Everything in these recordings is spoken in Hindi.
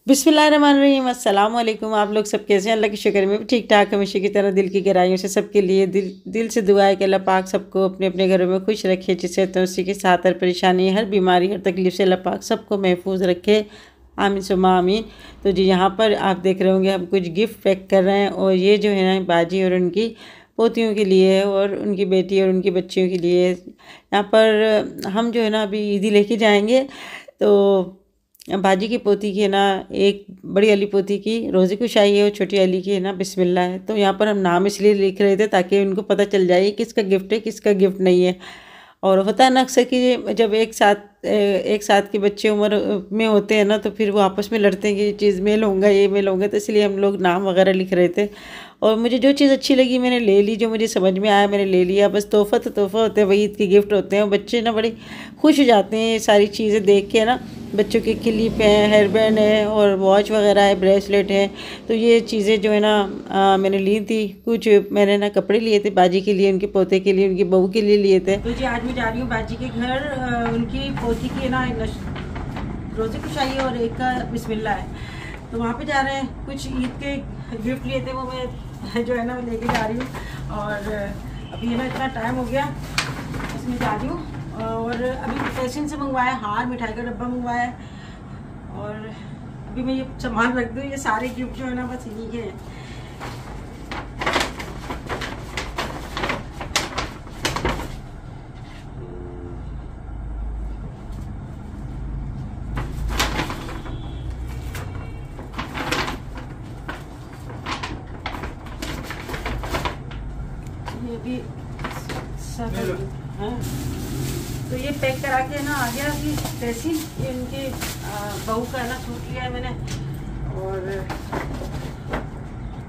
बिस्मिल्लाहिर्रहमानिर्रहीम, अस्सलाम वालेकुम। आप लोग सब कैसे हैं? अल्लाह की शुक्र में भी ठीक ठाक, हमेशा की तरह दिल की गहराइयों से सबके लिए दिल से दुआ है कि अल्लाह पाक सबको अपने अपने घरों में खुश रखे, जिससे तंदुरुस्ती के साथ हर परेशानी, हर बीमारी, हर तकलीफ से अल्लाह पाक सबको महफूज रखे। आमीन सुम्मा आमीन। तो जी यहाँ पर आप देख रहे होंगे हम कुछ गिफ्ट पैक कर रहे हैं, और ये जो है ना बाजी और उनकी पोतियों के लिए है, और उनकी बेटी और उनकी बच्चियों के लिए। यहाँ पर हम जो है ना अभी ईदी लेके जाएंगे, तो बाजी की पोती की है ना, एक बड़ी वाली पोती की रोज़ी कुशाई है और छोटी वाली की है ना बिस्मिल्लाह है। तो यहाँ पर हम नाम इसलिए लिख रहे थे ताकि उनको पता चल जाए किसका गिफ्ट है किसका गिफ्ट नहीं है। और होता है ना अक्सर कि जब एक साथ के बच्चे उम्र में होते हैं ना, तो फिर वो आपस में लड़ते हैं कि ये चीज़ मेल होगा ये मेल होगा, तो इसलिए हम लोग नाम वगैरह लिख रहे थे। और मुझे जो चीज़ अच्छी लगी मैंने ले ली, जो मुझे समझ में आया मैंने ले लिया। बस तोहफ़ा तो तोहफ़ा होते हैं, वही ईद के गिफ्ट होते हैं, और बच्चे ना बड़े खुश हो जाते हैं ये सारी चीज़ें देख के ना। बच्चों की क्लिप है, हेयर बैंड है, और वॉच वगैरह है, ब्रेसलेट है। तो ये चीज़ें जो है ना मैंने ली थी। कुछ मैंने ना कपड़े लिए थे बाजी के लिए, उनके पोते के लिए, उनकी बहू के लिए लिए थे। तो जी आज मैं जा रही हूँ बाजी के घर, उनकी पोती की ना रोज़ी कुशाई और एक का बिस्मिल्लाह है, तो वहाँ पे जा रहे हैं। कुछ ईद के गिफ्ट लिए थे, वो मैं जो है ना लेके जा रही हूँ। और अभी है ना इतना टाइम हो गया, इसमें जा रही हूँ। और अभी फैशन से मंगवाया, हार मिठाई का डब्बा मंगवाया है, और अभी मैं ये सामान रख दूँ। ये सारे गिफ्ट जो है ना बस इन्हीं के हैं। ये अभी सब हाँ, तो ये पैक करा के ना आ गया अभी तहसील। ये उनके बहू का है ना सूट लिया है मैंने, और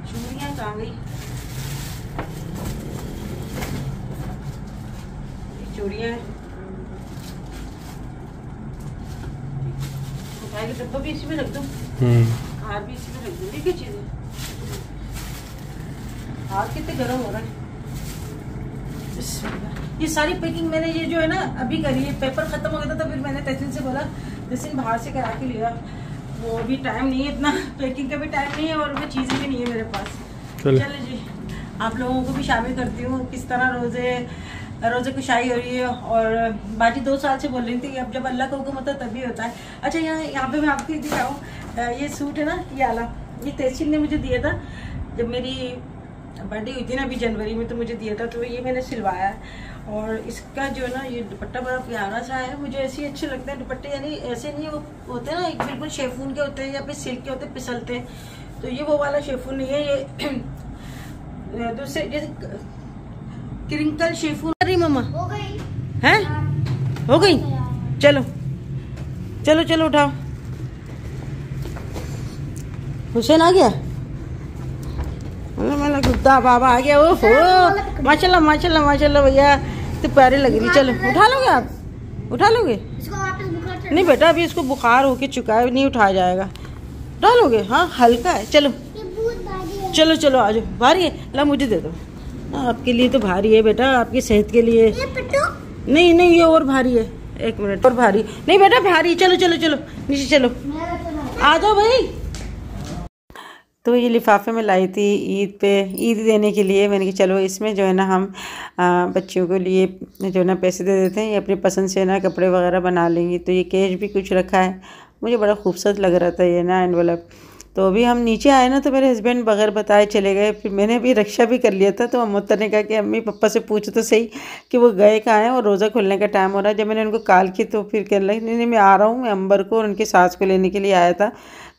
चूड़ियाँ कहाँ गई, चूड़ियाँ मिठाई का डब्बा भी इसी में रख दूँ, हार भी इसी में रख दूँ। देखिए चीज़ें हार कितने गर्म हो रहा है। ये सारी पैकिंग मैंने ये जो है ना अभी करी है। पेपर खत्म हो गया था, तो फिर मैंने तहसील से बोला तहसील बाहर से करा के लिया। वो अभी टाइम नहीं है, इतना पैकिंग का भी टाइम नहीं है, और वो चीज़ें भी नहीं है मेरे पास। चलो जी आप लोगों को भी शामिल करती हूँ किस तरह रोज़े कुशाई हो रही है। और बाजी 2 साल से बोल रही थी कि अब जब अल्लाह का हुक्म होता है तभी होता है। अच्छा यहाँ पे मैं आपको दिखाऊँ, ये सूट है ना, ये आला ये तहसील ने मुझे दिया था जब मेरी बर्थडे हुई थी ना अभी जनवरी में, तो मुझे दिया था। तो ये मैंने सिलवाया है, और इसका जो है ना ये दुपट्टा बड़ा प्यारा सा है। मुझे ऐसे ही अच्छे लगते हैं दुपट्टे, यानी ऐसे नहीं वो होते हैं ना एक बिल्कुल शेफून के होते हैं या फिर सिल्क के होते हैं, फिसलते हैं। तो ये वो वाला शेफून नहीं है, ये दूसरे जैसे क्रिंकल शेफून। अरे मम्मा हो गई है, हो गई। चलो चलो चलो उठाओ। हुसैन आ गया, मतलब गुद्दा बाबा आ गया। ओहो माशाल्लाह माशाल्लाह माशाल्लाह भैया, तो प्यारे लग रही। चलो उठा लोगे आप, उठा लोगे? नहीं बेटा अभी इसको बुखार होके चुका है, नहीं उठाया जाएगा। उठा लोगे? हाँ हल्का है। चलो चलो चलो आ जाओ। भारी है, ला मुझे दे दो। आपके लिए तो भारी है बेटा, आपकी सेहत के लिए। नहीं नहीं ये और भारी है, एक मिनट और भारी नहीं बेटा, भारी। चलो चलो चलो नीचे चलो, आ जाओ भाई। तो ये लिफाफे में लाई थी ईद देने के लिए। मैंने कहा चलो इसमें जो है ना हम बच्चियों के लिए जो है ना पैसे दे देते हैं, ये अपनी पसंद से ना कपड़े वगैरह बना लेंगी। तो ये कैश भी कुछ रखा है, मुझे बड़ा खूबसूरत लग रहा था ये ना एनवेलप। तो अभी हम नीचे आए ना, तो मेरे हस्बैंड बगैर बताए चले गए। फिर मैंने अभी रक्षा भी कर लिया था, तो अम्मुत्तर ने कहा कि अम्मी पापा से पूछो तो सही कि वो गए कहाँ हैं, और रोज़ा खुलने का टाइम हो रहा है। जब मैंने उनको कॉल की तो फिर कहने लगे नहीं नहीं मैं आ रहा हूँ, मैं अंबर को और उनकी सास को लेने के लिए आया था,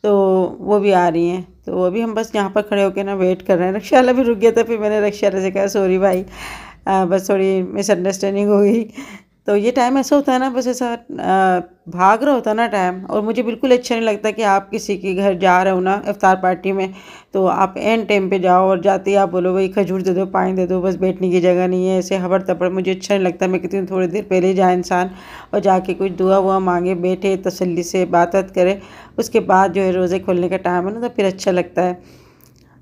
तो वो भी आ रही हैं। तो अभी हम बस यहाँ पर खड़े होकर ना वेट कर रहे हैं। रक्षा वाला भी रुक गया था, फिर मैंने रक्षा वाले से कहा सॉरी भाई, बस थोड़ी मिसअंडरस्टैंडिंग हो गई। तो ये टाइम ऐसा होता है ना, बस ऐसा भाग रहा होता है ना टाइम। और मुझे बिल्कुल अच्छा नहीं लगता कि आप किसी के घर जा रहे हो ना इफ्तार पार्टी में, तो आप एंड टाइम पे जाओ और जाते ही आप बोलो भाई खजूर दे दो, पानी दे दो, बस बैठने की जगह नहीं है, ऐसे हबड़ तबड़। मुझे अच्छा नहीं लगता। मैं कहती हूँ थोड़ी देर पहले जाए इंसान और जाके कुछ दुआ वुआ मांगे, बैठे तसल्ली से बात करे, उसके बाद जो है रोज़े खोलने का टाइम है ना, तो फिर अच्छा लगता है।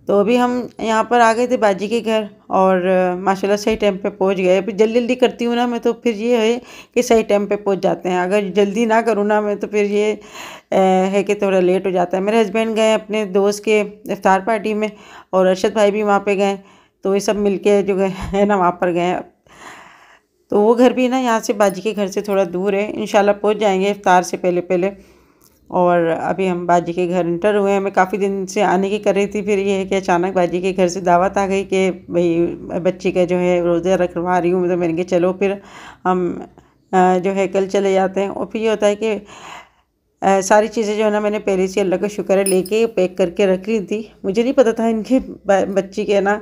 तो अभी हम यहाँ पर आ गए थे बाजी के घर और माशाल्लाह सही टाइम पे पहुँच गए। अभी जल्दी जल्दी करती हूँ ना मैं, तो फिर ये है कि सही टाइम पे पहुँच जाते हैं। अगर जल्दी ना करूँ ना मैं, तो फिर ये है कि थोड़ा लेट हो जाता है। मेरे हस्बैंड गए अपने दोस्त के इफ्तार पार्टी में और अरशद भाई भी वहाँ पे गए, तो ये सब मिल के जो गए है ना वहाँ पर गए। तो वो घर भी ना यहाँ से बाजी के घर से थोड़ा दूर है, इंशाल्लाह पहुँच जाएंगे इफ्तार से पहले पहले। और अभी हम बाजी के घर इंटर हुए हैं। मैं काफ़ी दिन से आने की कर रही थी, फिर ये है कि अचानक बाजी के घर से दावत आ गई कि भाई बच्ची का जो है रोज़ा रखवा रही हूँ, तो मैंने कहा चलो फिर हम जो है कल चले जाते हैं। और फिर ये होता है कि सारी चीज़ें जो है ना मैंने पहले से अल्लाह का शुक्र है लेके पैक करके रख ली थी। मुझे नहीं पता था इनके बच्ची के ना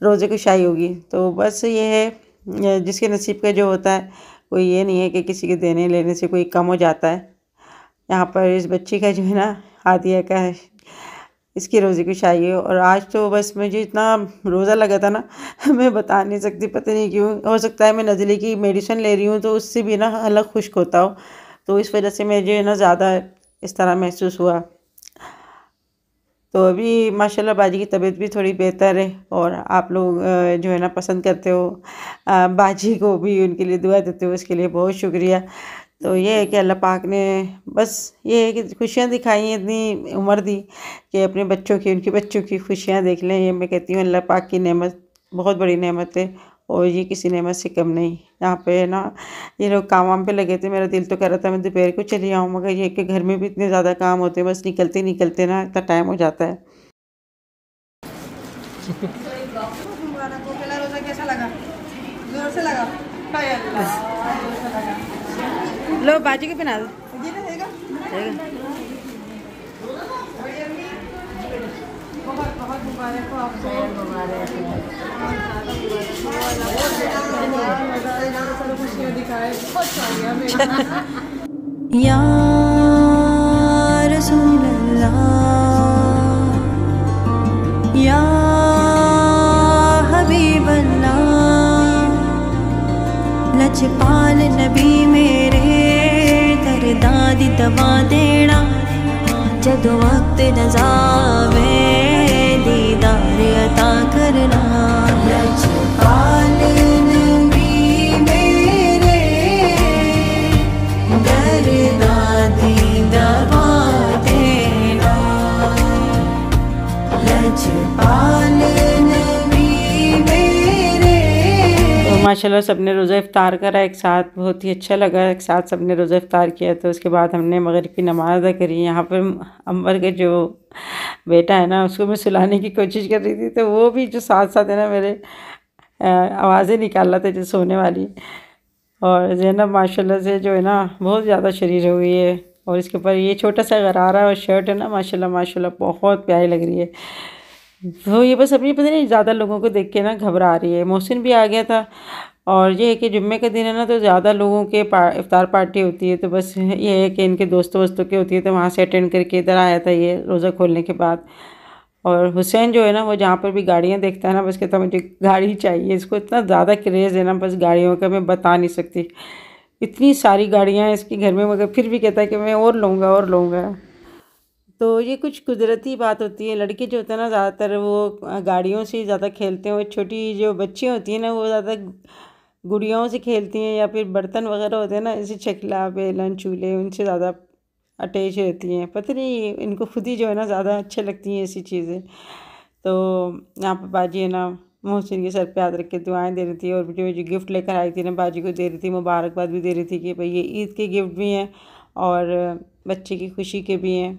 रोज़े की शाही होगी। तो बस ये है जिसके नसीब का जो होता है, कोई ये नहीं है कि किसी के देने लेने से कोई कम हो जाता है। यहाँ पर इस बच्ची का जो है ना हादिया का है, इसकी रोज़े की शाही है। और आज तो बस मुझे इतना रोज़ा लगा था ना मैं बता नहीं सकती, पता नहीं क्यों। हो सकता है मैं नज़ले की मेडिसिन ले रही हूँ तो उससे भी ना अलग खुश्क होता हो, तो इस वजह से मुझे ना ज़्यादा इस तरह महसूस हुआ। तो अभी माशाल्लाह बाजी की तबीयत भी थोड़ी बेहतर है और आप लोग जो है ना पसंद करते हो बाजी को, भी उनके लिए दुआ देते हो, उसके लिए बहुत शुक्रिया। तो ये है कि अल्लाह पाक ने बस ये है कि खुशियाँ दिखाई हैं, इतनी उम्र दी कि अपने बच्चों की, उनके बच्चों की खुशियाँ देख लें। ये मैं कहती हूँ अल्लाह पाक की नेमत बहुत बड़ी नेमत है और ये किसी नेमत से कम नहीं। यहाँ पे ना ये लोग काम वाम पे लगे थे, मेरा दिल तो कर रहा था मैं दोपहर को चली आऊँ, मगर ये कि घर में भी इतने ज़्यादा काम होते हैं, बस निकलते निकलते ना इतना टाइम हो जाता है। कैसा लगा? जोर से लगा। लो बाजी को बना दो। ये रहेगा बहुत बहुत मुबारक हो आपको। खुशियाँ दिखाए, बहुत चाहिए हमें। या रसूल अल्लाह, या हबीब अल्लाह, लजपाल नबी मेरे दरदादी दवा देना, जदों वक्त नज़ावे दीदार अता करना। लजपाल नबी मेरे दरदादी दवा देना, लजपाल नबी मेरे। तो माशाल्लाह सबने रोज़ा इफ्तार करा एक साथ, बहुत ही अच्छा लगा। एक साथ सबने रोज़ा इफ्तार किया। तो उसके बाद हमने मगरिब की नमाज़ अदा करी। यहाँ पर अंबर के जो बेटा है ना, उसको मैं सुलाने की कोशिश कर रही थी, तो वो भी जो साथ साथ है ना मेरे आवाज़ें निकाल रहा था जो सोने वाली। और ज़ैनब माशाल्लाह से जो है ना बहुत ज़्यादा शरीर हो गई है, और इसके ऊपर ये छोटा सा गरारा और शर्ट है ना, माशाल्लाह माशाल्लाह बहुत प्यारी लग रही है। तो ये बस अपनी पता नहीं ज़्यादा लोगों को देख के ना घबरा रही है। मोहसिन भी आ गया था, और ये है कि जुम्मे का दिन है ना, तो ज़्यादा लोगों के इफ्तार पार्टी होती है। तो बस ये है कि इनके दोस्तों वोस्तों की होती है, तो वहाँ से अटेंड करके इधर आया था ये रोज़ा खोलने के बाद। और हुसैन जो है ना, वो जहाँ पर भी गाड़ियाँ देखता है ना, बस कहता है मुझे गाड़ी चाहिए। इसको इतना ज़्यादा क्रेज़ है ना बस गाड़ियों का, मैं बता नहीं सकती। इतनी सारी गाड़ियाँ हैं इसके घर में, मगर फिर भी कहता है कि मैं और लूँगा और लूँगा। तो ये कुछ कुदरती बात होती है। लड़के जो होते हैं ना ज़्यादातर वो गाड़ियों से ज़्यादा खेलते हैं, और छोटी जो बच्ची होती हैं ना वो ज़्यादा गुड़ियाओं से खेलती हैं, या फिर बर्तन वगैरह होते हैं ना, जैसे चकला बेलन चूल्हे, उनसे ज़्यादा अटैच रहती हैं। पता नहीं इनको खुद ही जो है ना ज़्यादा अच्छे लगती हैं ऐसी चीज़ें। तो यहाँ पर बाजी है ना मोहसिन के सर पे हाथ रख के दुआएं दे रही थी, और जो जो गिफ्ट लेकर आई थी ना बाजी को दे रही थी, मुबारकबाद भी दे रही थी कि भाई ये ईद के गिफ्ट भी हैं और बच्चे की खुशी के भी हैं।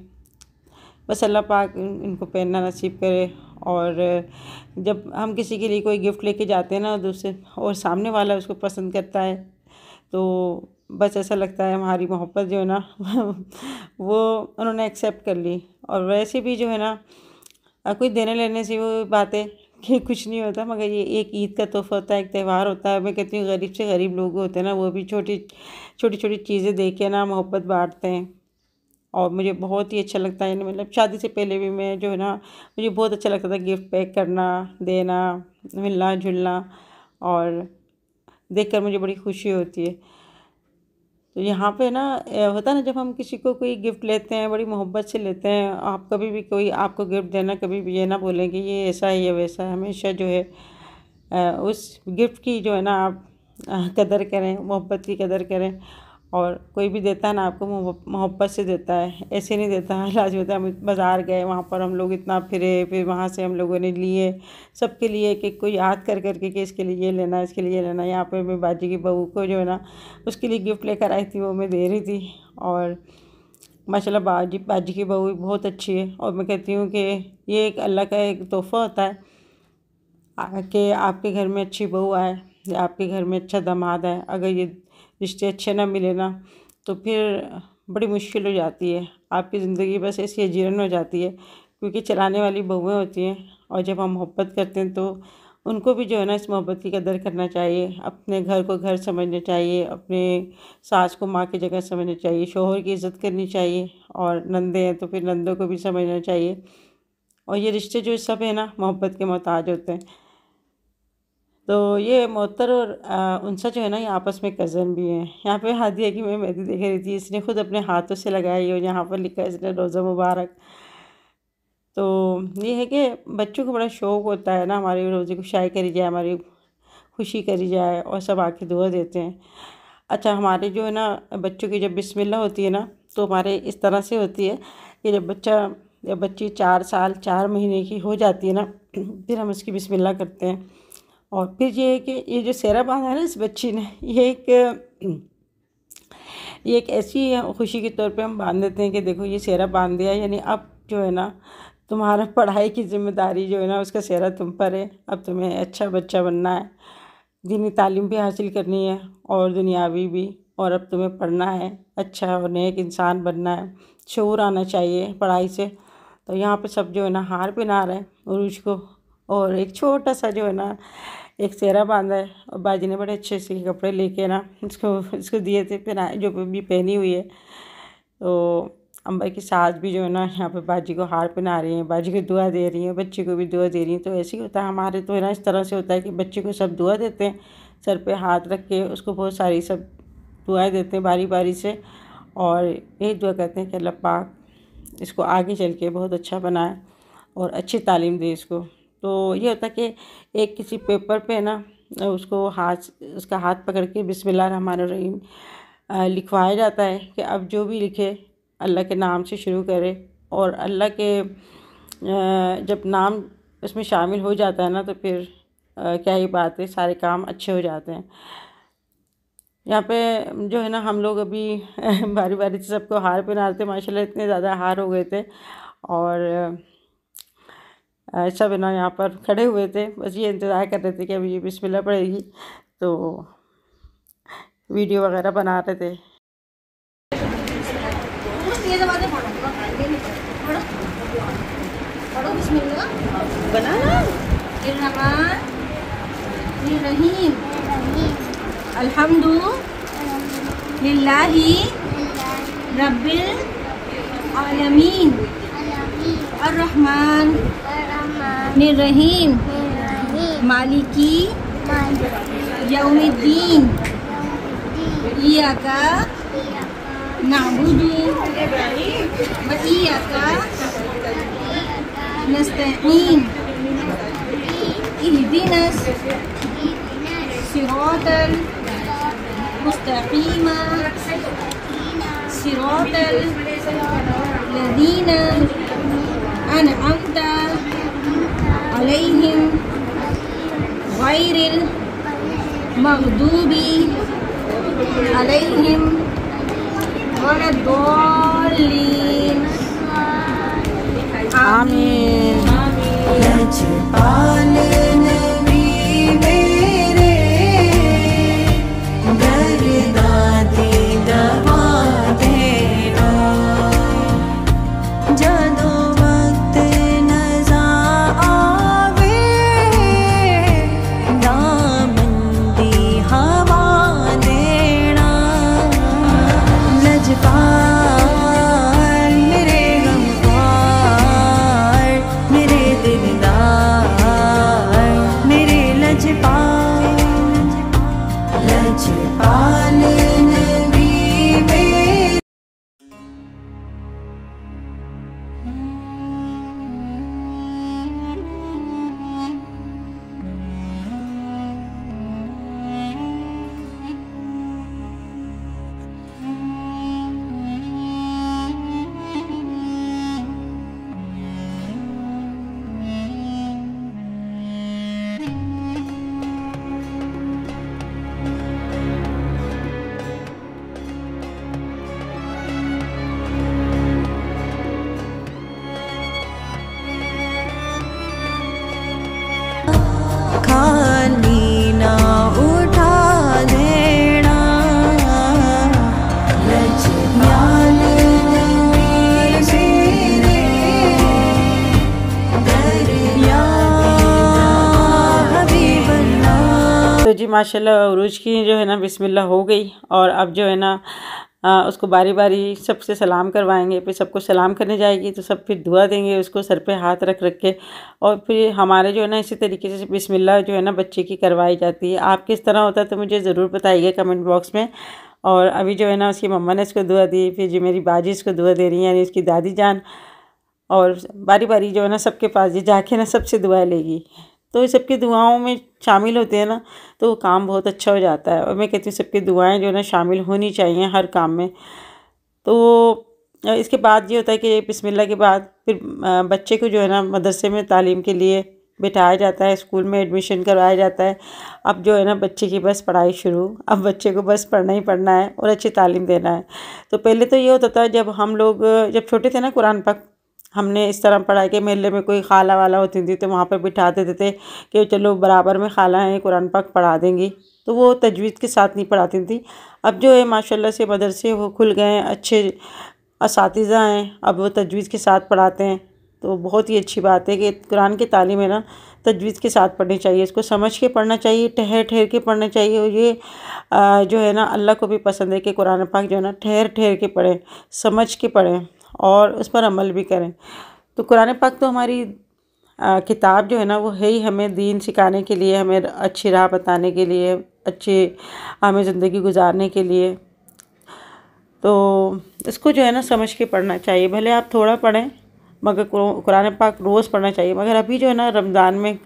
बस अल्लाह पाक इनको पहनना नसीब करे। और जब हम किसी के लिए कोई गिफ्ट लेके जाते हैं ना दूसरे, और सामने वाला उसको पसंद करता है, तो बस ऐसा लगता है हमारी मोहब्बत जो है ना वो उन्होंने एक्सेप्ट कर ली। और वैसे भी जो है ना कोई देने लेने से वो बात है कि कुछ नहीं होता, मगर ये एक ईद का तोहफ़ा होता है, एक त्यौहार होता है। मैं कहती हूँ गरीब से गरीब लोग होते हैं ना, वो भी छोटी छोटी चीज़ें देख के ना मोहब्बत बांटते हैं। और मुझे बहुत ही अच्छा लगता है, मतलब शादी से पहले भी मैं जो है ना मुझे बहुत अच्छा लगता था गिफ्ट पैक करना, देना, मिलना जुलना, और देखकर मुझे बड़ी खुशी होती है। तो यहाँ पे ना होता है ना, जब हम किसी को कोई गिफ्ट लेते हैं बड़ी मोहब्बत से लेते हैं। आप कभी भी कोई आपको गिफ्ट देना, कभी भी ये ना बोलें कि ये ऐसा है ये वैसा है। हमेशा जो है उस गिफ्ट की जो है ना आप कदर करें, मोहब्बत की कदर करें। और कोई भी देता है ना आपको मोहब्बत से देता है, ऐसे नहीं देता है। आज होता है हम बाज़ार गए, वहाँ पर हम लोग इतना फिरे, फिर वहाँ से हम लोगों ने लिए सबके लिए कि कोई याद कर करके कि इसके लिए ये लेना, इसके लिए ये लेना। यहाँ पे मैं बाजी की बहू को जो है ना उसके लिए गिफ्ट लेकर आई थी, वो मैं दे रही थी। और माशाल्लाह बाजी की बहू बहुत अच्छी है। और मैं कहती हूँ कि ये एक अल्लाह का एक तोहफ़ा होता है कि आपके घर में अच्छी बहू आए या आपके घर में अच्छा दामाद आए। अगर ये रिश्ते अच्छे ना मिले ना तो फिर बड़ी मुश्किल हो जाती है, आपकी ज़िंदगी बस ऐसी अजीरन हो जाती है। क्योंकि चलाने वाली बहुएं होती हैं, और जब हम मोहब्बत करते हैं तो उनको भी जो है ना इस मोहब्बत की कदर करना चाहिए। अपने घर को घर समझना चाहिए, अपने सास को माँ की जगह समझना चाहिए, शोहर की इज़्ज़त करनी चाहिए, और नंदे हैं तो फिर नंदों को भी समझना चाहिए। और ये रिश्ते जो सब है ना मोहब्बत के मोहताज होते हैं। तो ये मोहतर और उनसा जो है ना ये आपस में कज़न भी हैं। यहाँ पे हादिया की मैं मेहंदी देख रही थी, इसने खुद अपने हाथों से लगाई और यहाँ पर लिखा है इसने रोज़ा मुबारक। तो ये है कि बच्चों को बड़ा शौक़ होता है ना हमारे रोज़े को शाये करी जाए, हमारी खुशी करी जाए, और सब आके दुआ देते हैं। अच्छा, हमारे जो है ना बच्चों की जब बिस्मिल्लाह होती है ना तो हमारे इस तरह से होती है कि जब बच्ची 4 साल 4 महीने की हो जाती है ना फिर हम उसकी बिस्मिल्लाह करते हैं। और फिर ये है कि ये जो सेहरा बांधा है ना इस बच्ची ने, ये एक ऐसी खुशी के तौर पे हम बांध देते हैं कि देखो ये सेहरा बांध दिया, यानी अब जो है ना तुम्हारा पढ़ाई की ज़िम्मेदारी जो है ना उसका सेहरा तुम पर है। अब तुम्हें अच्छा बच्चा बनना है, दीनी तालीम भी हासिल करनी है और दुनियावी भी, और अब तुम्हें पढ़ना है, अच्छा और नेक इंसान बनना है, शऊर आना चाहिए पढ़ाई से। तो यहाँ पे सब जो है ना हार पहना रहे हैं उरूज को, और एक छोटा सा जो है ना एक सेहरा बांधा है। और बाजी ने बड़े अच्छे से कपड़े लेके ना इसको दिए थे, फिर जो भी पहनी हुई है। तो अंबर की सास भी जो है ना यहाँ पे बाजी को हार पहना रही हैं, बाजी को दुआ दे रही हैं, बच्चे को भी दुआ दे रही हैं। तो ऐसे ही होता है हमारे, तो है ना इस तरह से होता है कि बच्चे को सब दुआ देते हैं, सर पे हाथ रख के उसको बहुत सारी सब दुआएं देते हैं बारी बारी से। और यही दुआ करते हैं कि अल्लाह पाक इसको आगे चल के बहुत अच्छा बनाए और अच्छी तालीम दे इसको। तो ये होता है कि एक किसी पेपर पे ना उसका हाथ पकड़ के बिस्मिल्लाह रहमान रहीम लिखवाया जाता है कि अब जो भी लिखे अल्लाह के नाम से शुरू करे। और अल्लाह के जब नाम उसमें शामिल हो जाता है ना तो फिर क्या ही बात है, सारे काम अच्छे हो जाते हैं। यहाँ पे जो है ना हम लोग अभी बारी बारी से सबको हार पहनाते थे, माशाल्लाह इतने ज़्यादा हार हो गए थे। और सब है ना यहाँ पर खड़े हुए थे, बस ये इंतज़ार कर रहे थे कि अभी ये बिस्मिल्लाह पड़ेगी, तो वीडियो वगैरह बना रहे थे। अल्हम्दुलिल्लाहि रब्बिल आलमीन अर्रहमान निर्रहीम मालिकी यौमिद्दीन इय्याका नअबुदु व इय्याका नस्तईन इहदिनस सिरातल मुस्तकीम सिरातल लज़ीना अनअमता अलैहिम गैरिल मग़दूबी अलैहिम वलद्दॉल्लीन आमीन। लजपाल नबी मेरे दर्दादी दवा देना, जदो वक्त नज़ा आवे दामंदी हवा देना। लजपाल मेरे गमख्वार मेरे दिलदार बाजी माशाल्लाह उरूज की जो है ना बिस्मिल्लाह हो गई, और अब जो है ना उसको बारी बारी सबसे सलाम करवाएंगे। फिर सबको सलाम करने जाएगी तो सब फिर दुआ देंगे उसको, सर पे हाथ रख रख के। और फिर हमारे जो है ना इसी तरीके से बिस्मिल्लाह जो है ना बच्चे की करवाई जाती है। आप किस तरह होता है तो मुझे ज़रूर बताइए कमेंट बॉक्स में। और अभी जो है ना उसकी मम्मा ने इसको दुआ दी, फिर जो मेरी बाजी इसको दुआ दे रही है, यानी उसकी दादी जान। और बारी बारी जो है ना सबके पास ये जाके ना सबसे दुआ लेगी। तो ये सबकी दुआओं में शामिल होते हैं ना तो वो काम बहुत अच्छा हो जाता है। और मैं कहती हूँ सबकी दुआएं जो है ना शामिल होनी चाहिए हर काम में। तो इसके बाद ये होता है कि बिस्मिल्लाह के बाद फिर बच्चे को जो है ना मदरसे में तालीम के लिए बिठाया जाता है, स्कूल में एडमिशन करवाया जाता है। अब जो है ना बच्चे की बस पढ़ाई शुरू, अब बच्चे को बस पढ़ना ही पढ़ना है और अच्छी तालीम देना है। तो पहले तो ये होता था जब हम लोग जब छोटे थे ना, कुरान पाक हमने इस तरह पढ़ा कि मेले में कोई खाला वाला होती थी तो वहाँ पर बिठा देते थे कि चलो बराबर में खाला हैं कुरान पाक पढ़ा देंगी, तो वो तजवीज़ के साथ नहीं पढ़ाती थी। अब जो है माशाल्लाह से मदरसे वो खुल गए हैं, अच्छे असातिज़ा हैं, अब वो तजवीज़ के साथ पढ़ाते हैं। तो बहुत ही अच्छी बात है कि कुरान की तालीम है ना तजवीज़ के साथ पढ़नी चाहिए, इसको समझ के पढ़ना चाहिए, ठहर ठहर के पढ़ना चाहिए। और ये जो है ना अल्लाह को भी पसंद है कि कुरान पाक जो है ना ठहर ठहर के पढ़ें, समझ के पढ़ें और उस पर अमल भी करें। तो कुरान पाक तो हमारी किताब जो है ना वो है ही हमें दीन सिखाने के लिए, हमें अच्छी राह बताने के लिए, अच्छी हमें ज़िंदगी गुजारने के लिए। तो इसको जो है ना समझ के पढ़ना चाहिए, भले आप थोड़ा पढ़ें मगर कुरान पाक रोज़ पढ़ना चाहिए। मगर अभी जो है ना रमज़ान में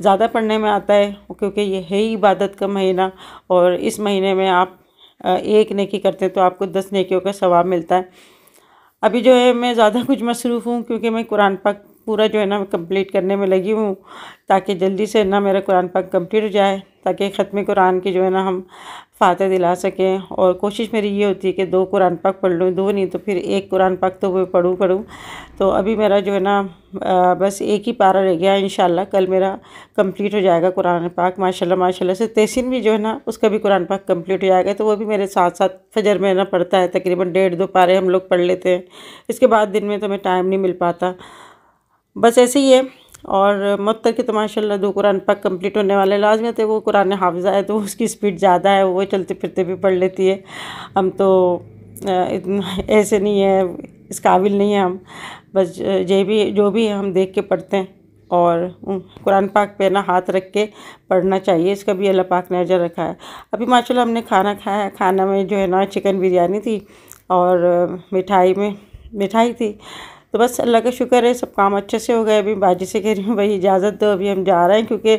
ज़्यादा पढ़ने में आता है क्योंकि ये है ही इबादत का महीना, और इस महीने में आप एक नेकी करते हैं तो आपको 10 नेकियों का सवाब मिलता है। अभी जो है मैं ज़्यादा कुछ मसरूफ़ हूँ क्योंकि मैं कुरान पाक पूरा जो है ना कंप्लीट करने में लगी हूँ, ताकि जल्दी से ना मेरा कुरान पाक कंप्लीट हो जाए, ताकि ख़त्म कुरान की जो है ना हम फातिहा दिला सकें। और कोशिश मेरी ये होती है कि 2 कुरान पाक पढ़ लूँ, 2 नहीं तो फिर 1 कुरान पाक तो वो पढ़ूँ। तो अभी मेरा जो है ना बस 1 ही पारा रह गया, इंशाल्लाह कल मेरा कंप्लीट हो जाएगा कुरान पाक माशाल्लाह से। तहसीन भी जो है ना उसका भी कुरान पाक कंप्लीट हो जाएगा, तो वो भी मेरे साथ साथ फजर में ना पढ़ता है, तकरीबन 1.5-2 पारे हम लोग पढ़ लेते हैं। इसके बाद दिन में तो मैं टाइम नहीं मिल पाता, बस ऐसे ही है। और मुत्तर की तो माशाल्लाह 2 कुरान पाक कंप्लीट होने वाले, लाज़मियत है वो कुरान हाफ़िज़ा है तो उसकी स्पीड ज़्यादा है, वो चलते फिरते भी पढ़ लेती है। हम तो इतना ऐसे नहीं है, इस काबिल नहीं है हम, बस जो भी हम देख के पढ़ते हैं। और कुरान पाक पे ना हाथ रख के पढ़ना चाहिए, इसका भी अल्लाह पाक ने अजर रखा है। अभी माशाल्लाह हमने खाना खाया, खाना में जो है ना चिकन बिरयानी थी और मिठाई थी। तो बस अल्लाह का शुक्र है सब काम अच्छे से हो गए। अभी बाजी से कह रही हूँ भाई इजाज़त दो, अभी हम जा रहे हैं, क्योंकि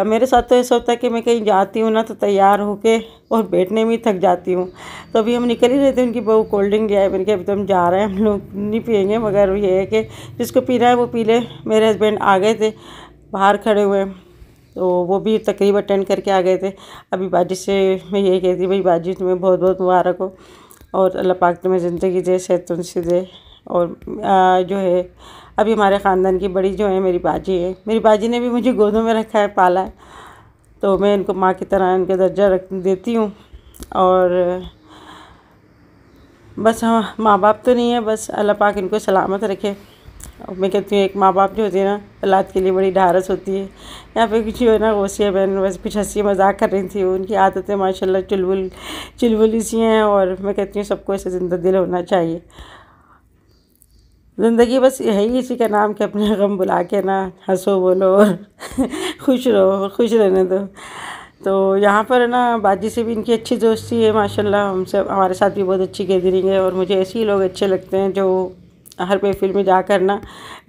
मेरे साथ तो ऐसा होता है कि मैं कहीं जाती हूँ ना तो तैयार होके और बैठने में ही थक जाती हूँ। तो अभी हम निकल ही रहे थे, उनकी बहू कोल्ड ड्रिंक ले आए, मैंने कहा अभी तो हम जा रहे हैं, हम लोग नहीं पियेंगे, मगर ये है कि जिसको पीना है वो पी ले। मेरे हस्बैंड आ गए थे, बाहर खड़े हुए, तो वो भी तकरीब अटेंड करके आ गए थे। अभी बाजी से मैं यही कहती भाई बाजी तुम्हें बहुत बहुत मुबारक हो, और अल्लाह पाक तुम्हें ज़िंदगी दे, सेहत से दे। और जो है अभी हमारे ख़ानदान की बड़ी जो है मेरी बाजी है, मेरी बाजी ने भी मुझे गोदों में रखा है, पाला है, तो मैं इनको माँ की तरह इनका दर्जा रख देती हूँ। और बस हाँ, माँ बाप तो नहीं है, बस अल्लाह पाक इनको सलामत रखे। और मैं कहती हूँ एक माँ बाप जो होती है ना औलाद के लिए बड़ी ढारस होती है। यहाँ पे कुछ जो है ना गौसिया बहन बस कुछ हंसी मजाक कर रही थी, उनकी आदतें माशाल्लाह चुलबुली सी हैं, और मैं कहती हूँ सबको ऐसे जिंदा दिल होना चाहिए। ज़िंदगी बस यही इसी का नाम कि अपने गम बुला के ना हंसो बोलो और खुश रहो, खुश रहने दो। तो यहाँ पर ना बाजी से भी इनकी अच्छी दोस्ती है माशाल्लाह, हमसे हमारे साथ भी बहुत अच्छी गैदरिंग है। और मुझे ऐसे ही लोग अच्छे लगते हैं जो हर महफिल में जाकर ना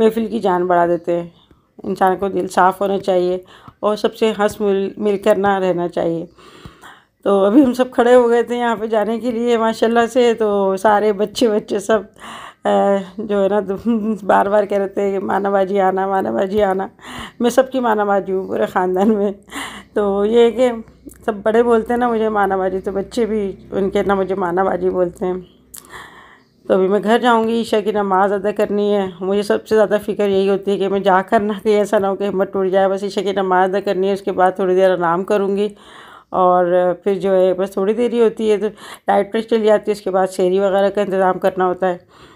महफिल की जान बढ़ा देते हैं। इंसान को दिल साफ़ होना चाहिए और सबसे हंस मिल कर ना रहना चाहिए। तो अभी हम सब खड़े हो गए थे यहाँ पे जाने के लिए माशाल्लाह से, तो सारे बच्चे सब जो है ना बार बार कह रहे थे कि माना बाजी आना, माना बाजी आना। मैं सबकी माना बाजी हूँ पूरे ख़ानदान में। तो ये है कि सब बड़े बोलते हैं ना मुझे माना बाजी, तो बच्चे भी उनके ना मुझे माना बाजी बोलते हैं। तो अभी मैं घर जाऊंगी, ईशा की नमाज़ अदा करनी है। मुझे सबसे ज़्यादा फ़िक्र यही होती है कि मैं जाकर ना कहीं ऐसा ना हो कि हिम्मत टूट जाए। बस ईशा की नमाज़ अदा करनी है, उसके बाद थोड़ी देर आराम करूँगी, और फिर जो है बस थोड़ी देर ही होती है तो लाइट प्रेस चली जाती है। उसके बाद सेहरी वगैरह का इंतज़ाम करना होता है।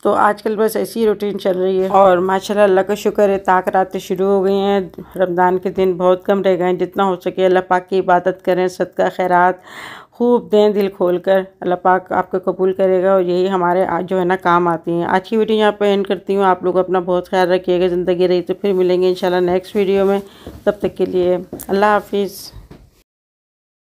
तो आजकल बस ऐसी रूटीन चल रही है। और माशाल्लाह अल्लाह का शुक्र है, ताक रातें शुरू हो गई हैं। रमज़ान के दिन बहुत कम रह गए हैं। जितना हो सके अल्लाह पाक की इबादत करें, सदका खैरात खूब दें दिल खोल कर। अल्लाह पाक आपको कबूल करेगा और यही हमारे जो है ना काम आती हैं। आज की वीडियो यहाँ पे एंड करती हूँ। आप लोग अपना बहुत ख्याल रखिएगा। ज़िंदगी रही तो फिर मिलेंगे इंशाल्लाह नेक्स्ट वीडियो में। तब तक के लिए अल्लाह हाफिज़।